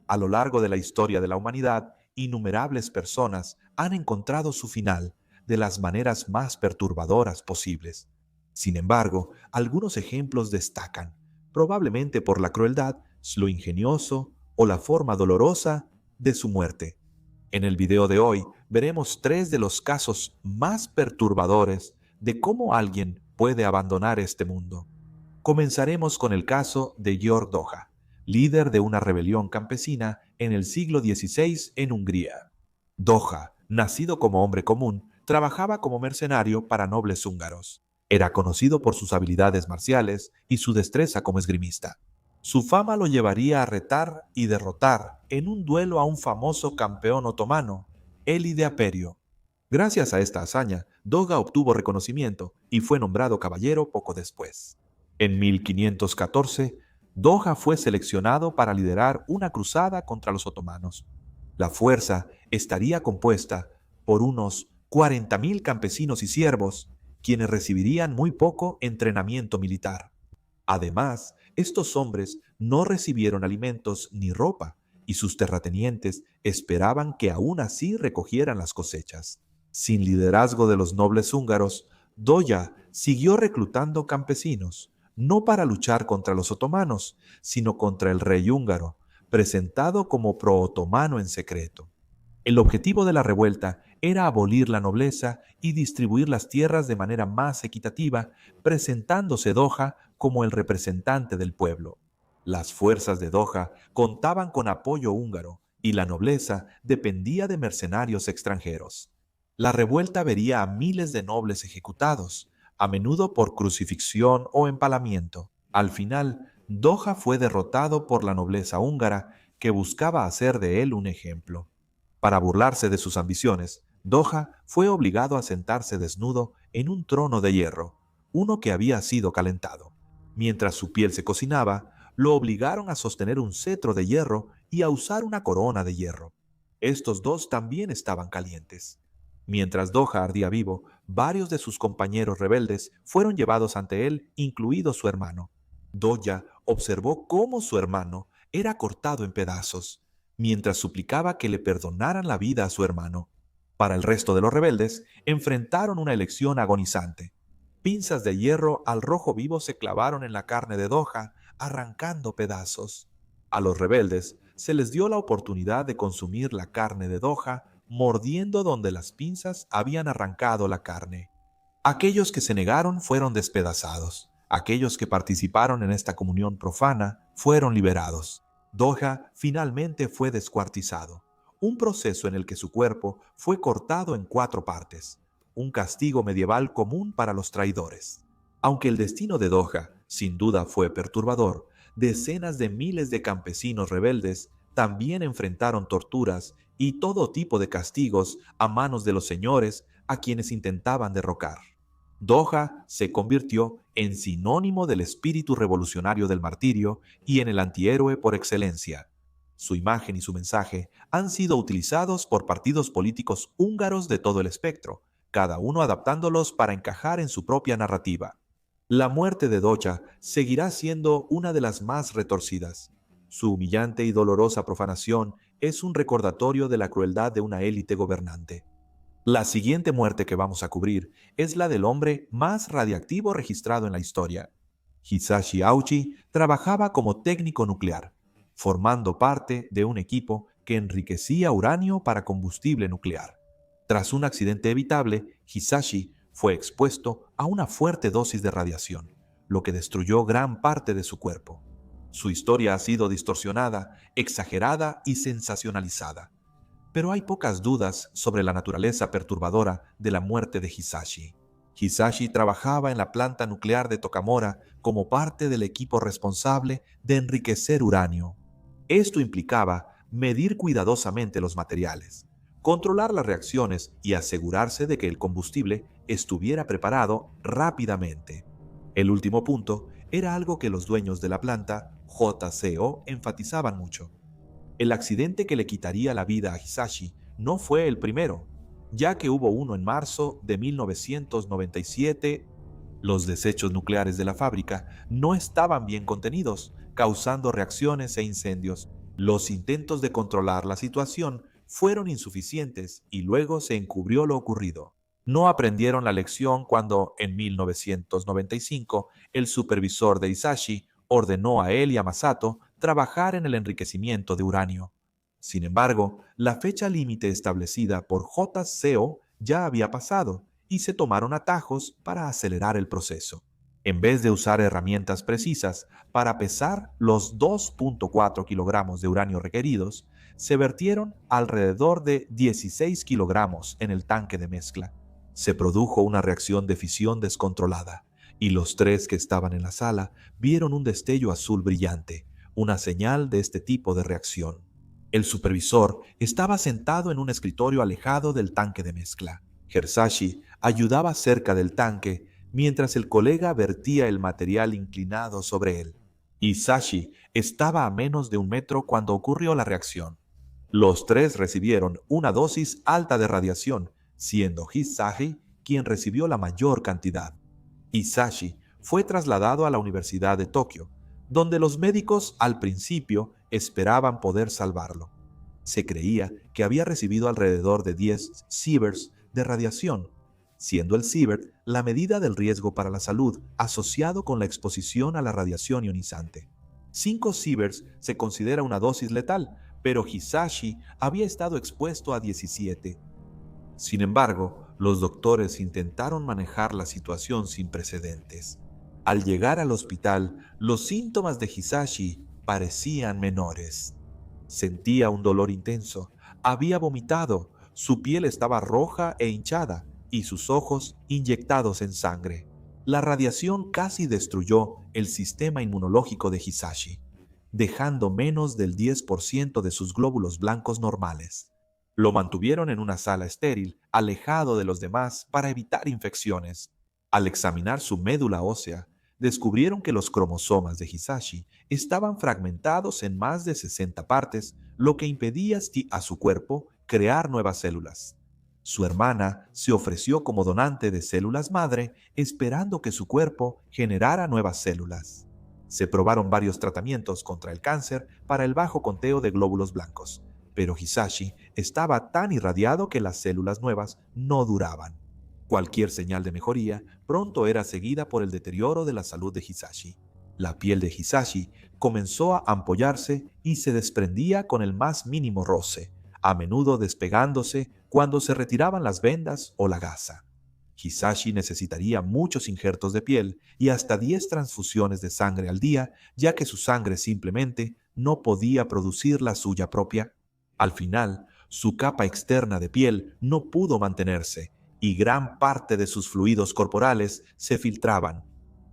A lo largo de la historia de la humanidad, innumerables personas han encontrado su final de las maneras más perturbadoras posibles. Sin embargo, algunos ejemplos destacan, probablemente por la crueldad, lo ingenioso o la forma dolorosa de su muerte. En el video de hoy veremos tres de los casos más perturbadores de cómo alguien puede abandonar este mundo. Comenzaremos con el caso de Georg Doha, líder de una rebelión campesina en el siglo XVI en Hungría. Doha, nacido como hombre común, trabajaba como mercenario para nobles húngaros. Era conocido por sus habilidades marciales y su destreza como esgrimista. Su fama lo llevaría a retar y derrotar en un duelo a un famoso campeón otomano, Eli de Aperio. Gracias a esta hazaña, Doga obtuvo reconocimiento y fue nombrado caballero poco después. En 1514, Doha fue seleccionado para liderar una cruzada contra los otomanos. La fuerza estaría compuesta por unos 40.000 campesinos y siervos, quienes recibirían muy poco entrenamiento militar. Además, estos hombres no recibieron alimentos ni ropa, y sus terratenientes esperaban que aún así recogieran las cosechas. Sin liderazgo de los nobles húngaros, Doya siguió reclutando campesinos, no para luchar contra los otomanos, sino contra el rey húngaro, presentado como pro-otomano en secreto. El objetivo de la revuelta era abolir la nobleza y distribuir las tierras de manera más equitativa, presentándose Doha como el representante del pueblo. Las fuerzas de Doha contaban con apoyo húngaro y la nobleza dependía de mercenarios extranjeros. La revuelta vería a miles de nobles ejecutados, a menudo por crucifixión o empalamiento. Al final, Doha fue derrotado por la nobleza húngara, que buscaba hacer de él un ejemplo. Para burlarse de sus ambiciones, Doha fue obligado a sentarse desnudo en un trono de hierro, uno que había sido calentado. Mientras su piel se cocinaba, lo obligaron a sostener un cetro de hierro y a usar una corona de hierro. Estos dos también estaban calientes. Mientras Doha ardía vivo, varios de sus compañeros rebeldes fueron llevados ante él, incluido su hermano. Doya observó cómo su hermano era cortado en pedazos, mientras suplicaba que le perdonaran la vida a su hermano. Para el resto de los rebeldes, enfrentaron una elección agonizante. Pinzas de hierro al rojo vivo se clavaron en la carne de Doha, arrancando pedazos. A los rebeldes se les dio la oportunidad de consumir la carne de Doha, mordiendo donde las pinzas habían arrancado la carne. Aquellos que se negaron fueron despedazados. Aquellos que participaron en esta comunión profana fueron liberados. Doha finalmente fue descuartizado, un proceso en el que su cuerpo fue cortado en 4 partes, un castigo medieval común para los traidores. Aunque el destino de Doha sin duda fue perturbador, decenas de miles de campesinos rebeldes también enfrentaron torturas y todo tipo de castigos a manos de los señores a quienes intentaban derrocar. Doha se convirtió en sinónimo del espíritu revolucionario del martirio y en el antihéroe por excelencia. Su imagen y su mensaje han sido utilizados por partidos políticos húngaros de todo el espectro, cada uno adaptándolos para encajar en su propia narrativa. La muerte de Docha seguirá siendo una de las más retorcidas. Su humillante y dolorosa profanación es un recordatorio de la crueldad de una élite gobernante. La siguiente muerte que vamos a cubrir es la del hombre más radiactivo registrado en la historia. Hisashi Auchi trabajaba como técnico nuclear, formando parte de un equipo que enriquecía uranio para combustible nuclear. Tras un accidente evitable, Hisashi fue expuesto a una fuerte dosis de radiación, lo que destruyó gran parte de su cuerpo. Su historia ha sido distorsionada, exagerada y sensacionalizada. Pero hay pocas dudas sobre la naturaleza perturbadora de la muerte de Hisashi. Hisashi trabajaba en la planta nuclear de Tokamura como parte del equipo responsable de enriquecer uranio. Esto implicaba medir cuidadosamente los materiales, controlar las reacciones y asegurarse de que el combustible estuviera preparado rápidamente. El último punto era algo que los dueños de la planta, JCO, enfatizaban mucho. El accidente que le quitaría la vida a Hisashi no fue el primero, ya que hubo uno en marzo de 1997. Los desechos nucleares de la fábrica no estaban bien contenidos, causando reacciones e incendios. Los intentos de controlar la situación fueron insuficientes y luego se encubrió lo ocurrido. No aprendieron la lección cuando, en 1995, el supervisor de Hisashi ordenó a él y a Masato trabajar en el enriquecimiento de uranio. Sin embargo, la fecha límite establecida por JCO ya había pasado y se tomaron atajos para acelerar el proceso. En vez de usar herramientas precisas para pesar los 2.4 kilogramos de uranio requeridos, se vertieron alrededor de 16 kilogramos en el tanque de mezcla. Se produjo una reacción de fisión descontrolada, y los tres que estaban en la sala vieron un destello azul brillante, una señal de este tipo de reacción. El supervisor estaba sentado en un escritorio alejado del tanque de mezcla. Hersashi ayudaba cerca del tanque mientras el colega vertía el material inclinado sobre él. Hisashi estaba a menos de 1 metro cuando ocurrió la reacción. Los tres recibieron una dosis alta de radiación, siendo Hisashi quien recibió la mayor cantidad. Hisashi fue trasladado a la Universidad de Tokio, donde los médicos al principio esperaban poder salvarlo. Se creía que había recibido alrededor de 10 sieverts de radiación, siendo el sievert la medida del riesgo para la salud asociado con la exposición a la radiación ionizante. 5 sieverts se considera una dosis letal, pero Hisashi había estado expuesto a 17. Sin embargo, los doctores intentaron manejar la situación sin precedentes. Al llegar al hospital, los síntomas de Hisashi parecían menores. Sentía un dolor intenso, había vomitado, su piel estaba roja e hinchada y sus ojos inyectados en sangre. La radiación casi destruyó el sistema inmunológico de Hisashi, dejando menos del 10% de sus glóbulos blancos normales. Lo mantuvieron en una sala estéril, alejado de los demás para evitar infecciones. Al examinar su médula ósea, descubrieron que los cromosomas de Hisashi estaban fragmentados en más de 60 partes, lo que impedía a su cuerpo crear nuevas células. Su hermana se ofreció como donante de células madre, esperando que su cuerpo generara nuevas células. Se probaron varios tratamientos contra el cáncer para el bajo conteo de glóbulos blancos, pero Hisashi estaba tan irradiado que las células nuevas no duraban. Cualquier señal de mejoría pronto era seguida por el deterioro de la salud de Hisashi. La piel de Hisashi comenzó a ampollarse y se desprendía con el más mínimo roce, a menudo despegándose cuando se retiraban las vendas o la gasa. Hisashi necesitaría muchos injertos de piel y hasta 10 transfusiones de sangre al día, ya que su sangre simplemente no podía producir la suya propia. Al final, su capa externa de piel no pudo mantenerse y gran parte de sus fluidos corporales se filtraban.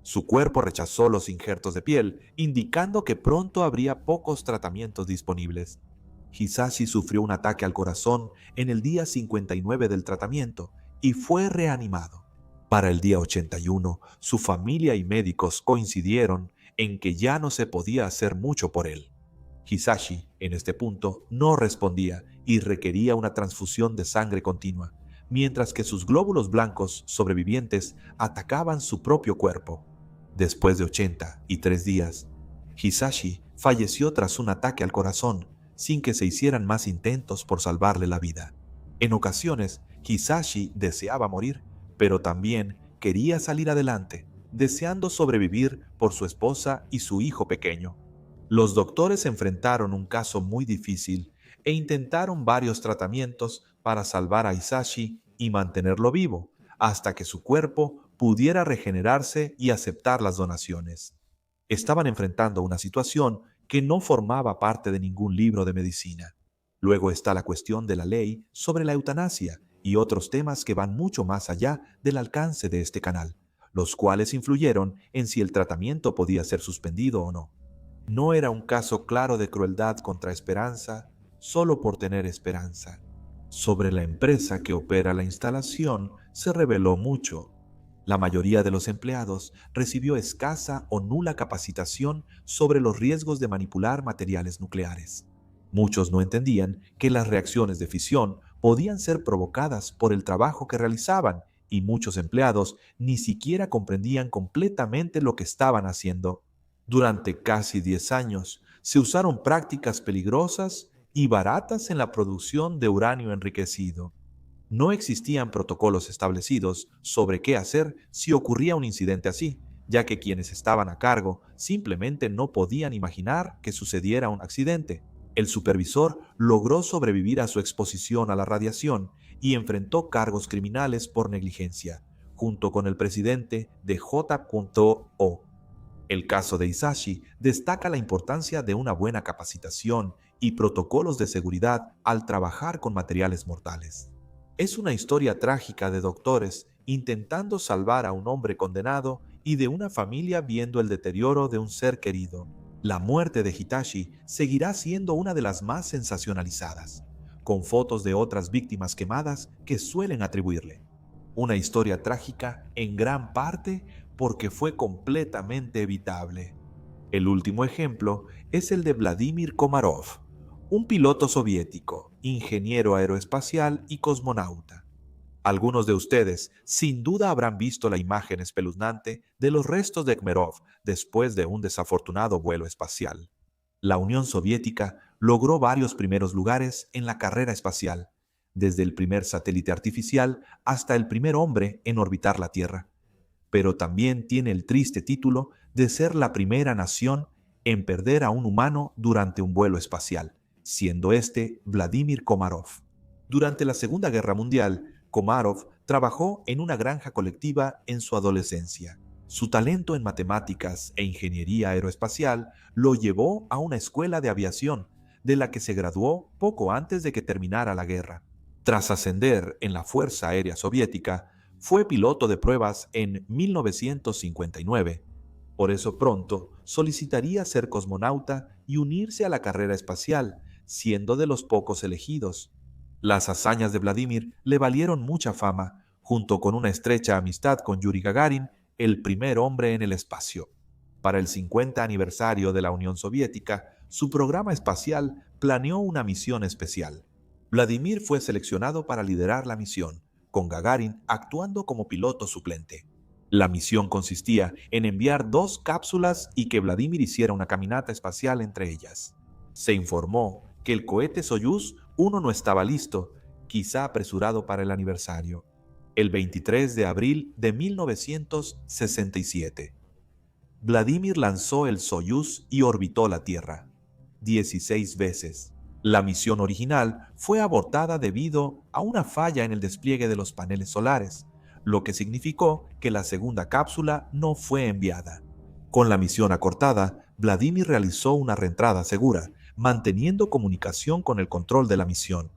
Su cuerpo rechazó los injertos de piel, indicando que pronto habría pocos tratamientos disponibles. Hisashi sufrió un ataque al corazón en el día 59 del tratamiento y fue reanimado. Para el día 81, su familia y médicos coincidieron en que ya no se podía hacer mucho por él. Hisashi, en este punto, no respondía y requería una transfusión de sangre continua, mientras que sus glóbulos blancos sobrevivientes atacaban su propio cuerpo. Después de 83 días, Hisashi falleció tras un ataque al corazón, sin que se hicieran más intentos por salvarle la vida. En ocasiones, Hisashi deseaba morir, pero también quería salir adelante, deseando sobrevivir por su esposa y su hijo pequeño. Los doctores enfrentaron un caso muy difícil e intentaron varios tratamientos para salvar a Hisashi y mantenerlo vivo, hasta que su cuerpo pudiera regenerarse y aceptar las donaciones. Estaban enfrentando una situación que no formaba parte de ningún libro de medicina. Luego está la cuestión de la ley sobre la eutanasia y otros temas que van mucho más allá del alcance de este canal, los cuales influyeron en si el tratamiento podía ser suspendido o no. No era un caso claro de crueldad contra esperanza solo por tener esperanza. Sobre la empresa que opera la instalación se reveló mucho. La mayoría de los empleados recibió escasa o nula capacitación sobre los riesgos de manipular materiales nucleares. Muchos no entendían que las reacciones de fisión podían ser provocadas por el trabajo que realizaban y muchos empleados ni siquiera comprendían completamente lo que estaban haciendo. Durante casi 10 años, se usaron prácticas peligrosas y baratas en la producción de uranio enriquecido. No existían protocolos establecidos sobre qué hacer si ocurría un incidente así, ya que quienes estaban a cargo simplemente no podían imaginar que sucediera un accidente. El supervisor logró sobrevivir a su exposición a la radiación y enfrentó cargos criminales por negligencia, junto con el presidente de J.O. El caso de Hisashi destaca la importancia de una buena capacitación y protocolos de seguridad al trabajar con materiales mortales. Es una historia trágica de doctores intentando salvar a un hombre condenado y de una familia viendo el deterioro de un ser querido. La muerte de Hitachi seguirá siendo una de las más sensacionalizadas, con fotos de otras víctimas quemadas que suelen atribuirle. Una historia trágica en gran parte porque fue completamente evitable. El último ejemplo es el de Vladimir Komarov, un piloto soviético, ingeniero aeroespacial y cosmonauta. Algunos de ustedes sin duda habrán visto la imagen espeluznante de los restos de Komarov después de un desafortunado vuelo espacial. La Unión Soviética logró varios primeros lugares en la carrera espacial, desde el primer satélite artificial hasta el primer hombre en orbitar la Tierra, pero también tiene el triste título de ser la primera nación en perder a un humano durante un vuelo espacial, siendo este Vladimir Komarov. Durante la Segunda Guerra Mundial, Komarov trabajó en una granja colectiva en su adolescencia. Su talento en matemáticas e ingeniería aeroespacial lo llevó a una escuela de aviación, de la que se graduó poco antes de que terminara la guerra. Tras ascender en la Fuerza Aérea Soviética, fue piloto de pruebas en 1959. Por eso pronto solicitaría ser cosmonauta y unirse a la carrera espacial, siendo de los pocos elegidos. Las hazañas de Vladimir le valieron mucha fama, junto con una estrecha amistad con Yuri Gagarin, el primer hombre en el espacio. Para el 50 aniversario de la Unión Soviética, su programa espacial planeó una misión especial. Vladimir fue seleccionado para liderar la misión, con Gagarin actuando como piloto suplente. La misión consistía en enviar 2 cápsulas y que Vladimir hiciera una caminata espacial entre ellas. Se informó que el cohete Soyuz 1 no estaba listo, quizá apresurado para el aniversario, el 23 de abril de 1967. Vladimir lanzó el Soyuz y orbitó la Tierra 16 veces. La misión original fue abortada debido a una falla en el despliegue de los paneles solares, lo que significó que la segunda cápsula no fue enviada. Con la misión acortada, Vladimir realizó una reentrada segura, manteniendo comunicación con el control de la misión.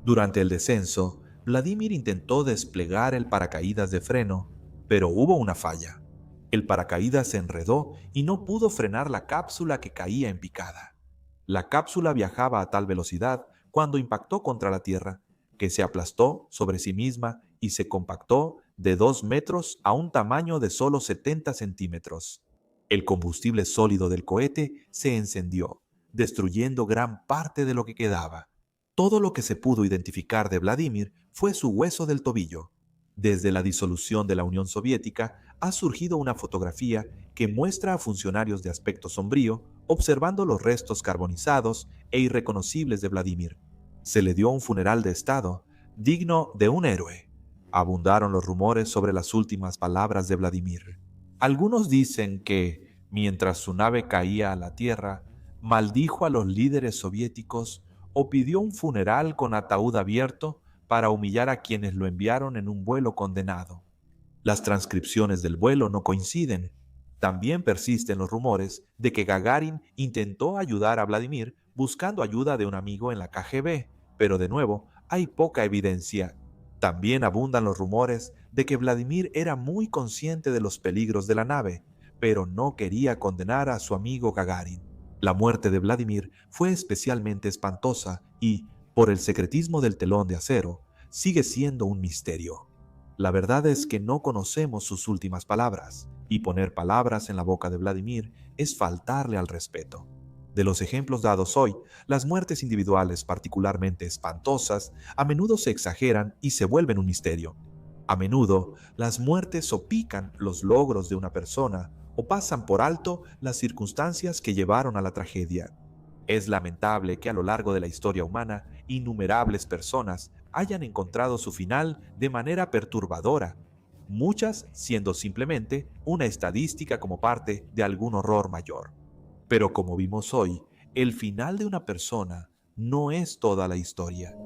Durante el descenso, Vladimir intentó desplegar el paracaídas de freno, pero hubo una falla. El paracaídas se enredó y no pudo frenar la cápsula que caía en picada. La cápsula viajaba a tal velocidad cuando impactó contra la Tierra, que se aplastó sobre sí misma y se compactó de 2 metros a un tamaño de solo 70 centímetros. El combustible sólido del cohete se encendió, destruyendo gran parte de lo que quedaba. Todo lo que se pudo identificar de Vladimir fue su hueso del tobillo. Desde la disolución de la Unión Soviética ha surgido una fotografía que muestra a funcionarios de aspecto sombrío observando los restos carbonizados e irreconocibles de Vladimir. Se le dio un funeral de Estado, digno de un héroe. Abundaron los rumores sobre las últimas palabras de Vladimir. Algunos dicen que, mientras su nave caía a la tierra, maldijo a los líderes soviéticos o pidió un funeral con ataúd abierto para humillar a quienes lo enviaron en un vuelo condenado. Las transcripciones del vuelo no coinciden. También persisten los rumores de que Gagarin intentó ayudar a Vladimir buscando ayuda de un amigo en la KGB, pero de nuevo hay poca evidencia. También abundan los rumores de que Vladimir era muy consciente de los peligros de la nave, pero no quería condenar a su amigo Gagarin. La muerte de Vladimir fue especialmente espantosa y, por el secretismo del telón de acero, sigue siendo un misterio. La verdad es que no conocemos sus últimas palabras, y poner palabras en la boca de Vladimir es faltarle al respeto. De los ejemplos dados hoy, las muertes individuales particularmente espantosas a menudo se exageran y se vuelven un misterio. A menudo, las muertes sopican los logros de una persona o pasan por alto las circunstancias que llevaron a la tragedia. Es lamentable que a lo largo de la historia humana innumerables personas hayan encontrado su final de manera perturbadora, muchas siendo simplemente una estadística como parte de algún horror mayor. Pero como vimos hoy, el final de una persona no es toda la historia.